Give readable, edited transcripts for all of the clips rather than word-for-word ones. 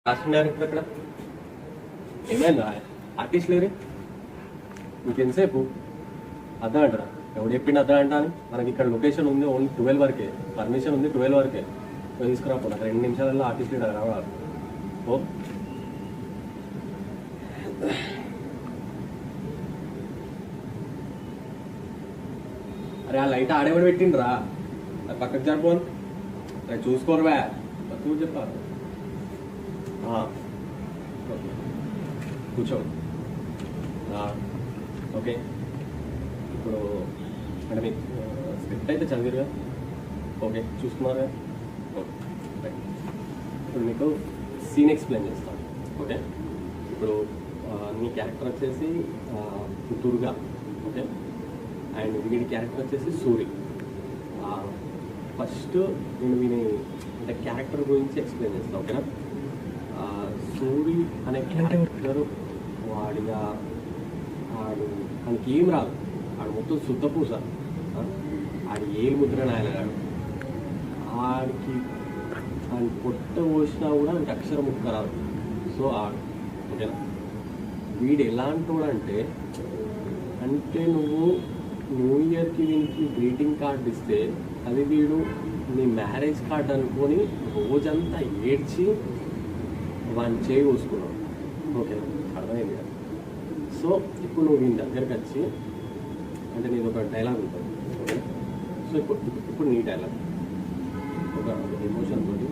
Casting director అక్కడ ఏమైందా artist లేరు ఇంకెంతసేపు అర్థం అంటారా ఎవడు చెప్పిండు అర్థం అంటా అని మనకి ఇక్కడ లొకేషన్ ఉంది ఓన్లీ 12 వరకే పర్మిషన్ ఉంది 12 వరకే తీసుకురాపో నాకు 2 నిమిషాలలో ఆర్టిస్ట్ లీడర్ రావాలి ఓ అరే ఆ లైట్ ఆడేవాడు పెట్టిండ్రా అది పక్కకు జరిపోను అరే చూసుకోరువా చూసి చెప్పాలి కూర్చో ఓకే ఇప్పుడు అంటే మీకు స్క్రిప్ట్ అయితే చదివిరుగా ఓకే చూసుకున్నారుగా ఓకే ఇప్పుడు మీకు సీన్ ఎక్స్ప్లెయిన్ చేస్తాను ఓకే ఇప్పుడు నీ క్యారెక్టర్ వచ్చేసి దుర్గా ఓకే అండ్ వీడి క్యారెక్టర్ వచ్చేసి సూరి ఫస్ట్ నేను వీని అంటే క్యారెక్టర్ గురించి ఎక్స్ప్లెయిన్ చేస్తాను ఓకేనా సూరి అనే క్యారెక్టర్ వాడిగా ఆయనకి ఏం రాదు ఆడు మొత్తం శుద్ధపూస ఆడి ఏలు ముద్ర నాయనగాడు ఆడికి ఆయన పొట్ట పోసినా కూడా ఆయనకి అక్షరం ముక్క రాదు సో ఆడు ఓకేనా వీడు ఎలాంటి వాడు అంటే నువ్వు న్యూ ఇయర్కి వీనికి గ్రీటింగ్ కార్డు ఇస్తే అది వీడు నీ మ్యారేజ్ కార్డు అనుకొని రోజంతా ఏడ్చి వాడిని చేయి కోసుకున్నావు ఓకేనా అర్థమైంది కదా సో ఇప్పుడు నువ్వు వీని దగ్గరికి వచ్చి అంటే నీది ఒక డైలాగ్ ఉంటుంది ఓకే సో ఇప్పుడు నీ డైలాగ్ ఒక ఎమోషన్ తోటి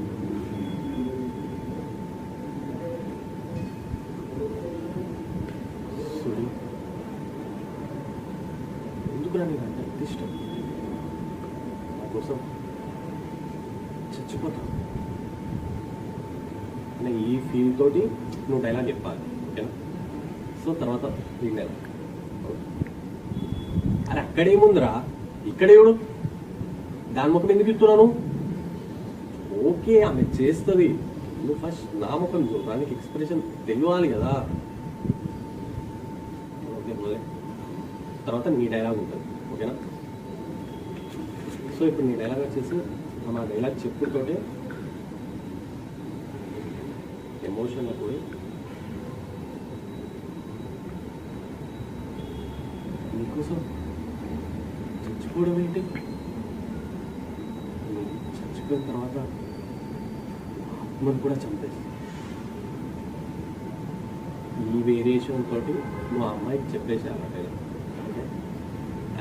సుడి ఎందుకు నీకు అంటే ఎంత ఇష్టం నా కోసం చచ్చిపోతాను అనే ఈ ఫీల్ తోటి నువ్వు డైలాగ్ చెప్పాలి ఓకేనా సో తర్వాత ఈ డైలాగ్ అరే అక్కడేముందిరా ఇక్కడేవుడు దాని ముఖం ఎందుకు ఇస్తున్నాను ఓకే ఆమె చేస్తుంది నువ్వు ఫస్ట్ నా ముఖం చూడడానికి ఎక్స్ప్రెషన్ తెలియాలి కదా ఓకే పోదే తర్వాత నీ డైలాగ్ ఉంటుంది ఓకేనా సో ఇప్పుడు నీ డైలాగ్ వచ్చేసి నా డైలాగ్ చెప్పుతోటే ఎమోషన్లో పోయి నీకోసం చచ్చిపోవడం ఏంటి చచ్చిపోయిన తర్వాత ఆత్మను కూడా చంపేసి ఈ వేరియేషన్ తోటి నువ్వు ఆ అమ్మాయికి చెప్పేసేయాలి డైలాగ్ ఓకే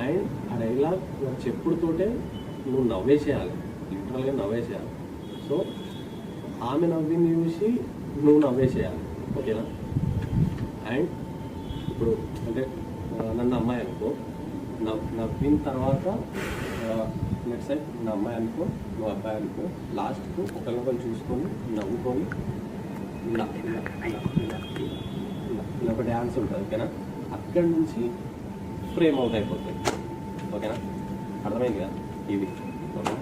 అండ్ ఆ డైలాగ్ చెప్పుడుతోటే నువ్వు నవ్వేసేయాలి లిటరల్గా నవ్వేసేయాలి సో ఆమె నవ్వింది చూసి నువ్వు నవ్వేసేయాలి ఓకేనా అండ్ ఇప్పుడు అంటే నన్ను అమ్మాయి అనుకో నవ్విన తర్వాత నెక్స్ట్ సైడ్ నా అమ్మాయి అనుకో నువ్వు అబ్బాయి అనుకో లాస్ట్కు ఒకరినొకరు చూసుకొని నవ్వుకొని ఇలా ఇలా ఇలా ఇలా ఇలా ఇలా ఒక డ్యాన్స్ ఉంటుంది ఓకేనా అక్కడి నుంచి ఫ్రేమ్ అవుట్ అయిపోతుంది ఓకేనా అర్థమైంది కదా ఇది ఓకేనా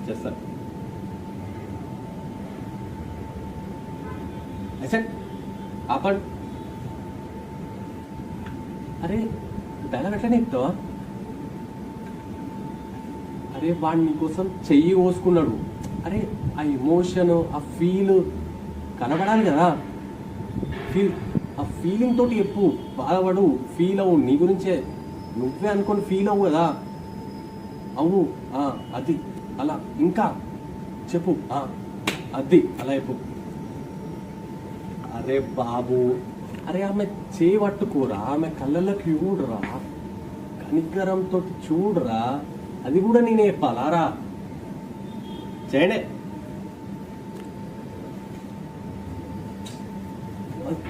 చేస్తారు అసలు ఆపండి అరే డైలాగ్ అట్లనే చెప్తావా అరే వాడు నీకోసం చెయ్యి కోసుకున్నాడు అరే ఆ ఎమోషన్ ఆ ఫీల్ కనబడాలి కదా ఆ ఫీలింగ్ తోటి చెప్పు బాధపడు ఫీల్ అవ్వు నీ గురించే నువ్వే అనుకొని ఫీల్ అవ్వు కదా అవు అది అలా ఇంకా చెప్పు అది అలా చెప్పు అరే బాబు అరే ఆమె చేయి పట్టుకోరా ఆమె కళ్ళలోకి చూడరా కనికరంతో చూడరా అది కూడా నేనే చెప్పాలారా చేయండి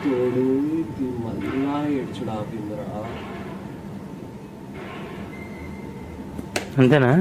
తోడు మళ్ళా ఏడ్చుడా పిందరా అంతేనా.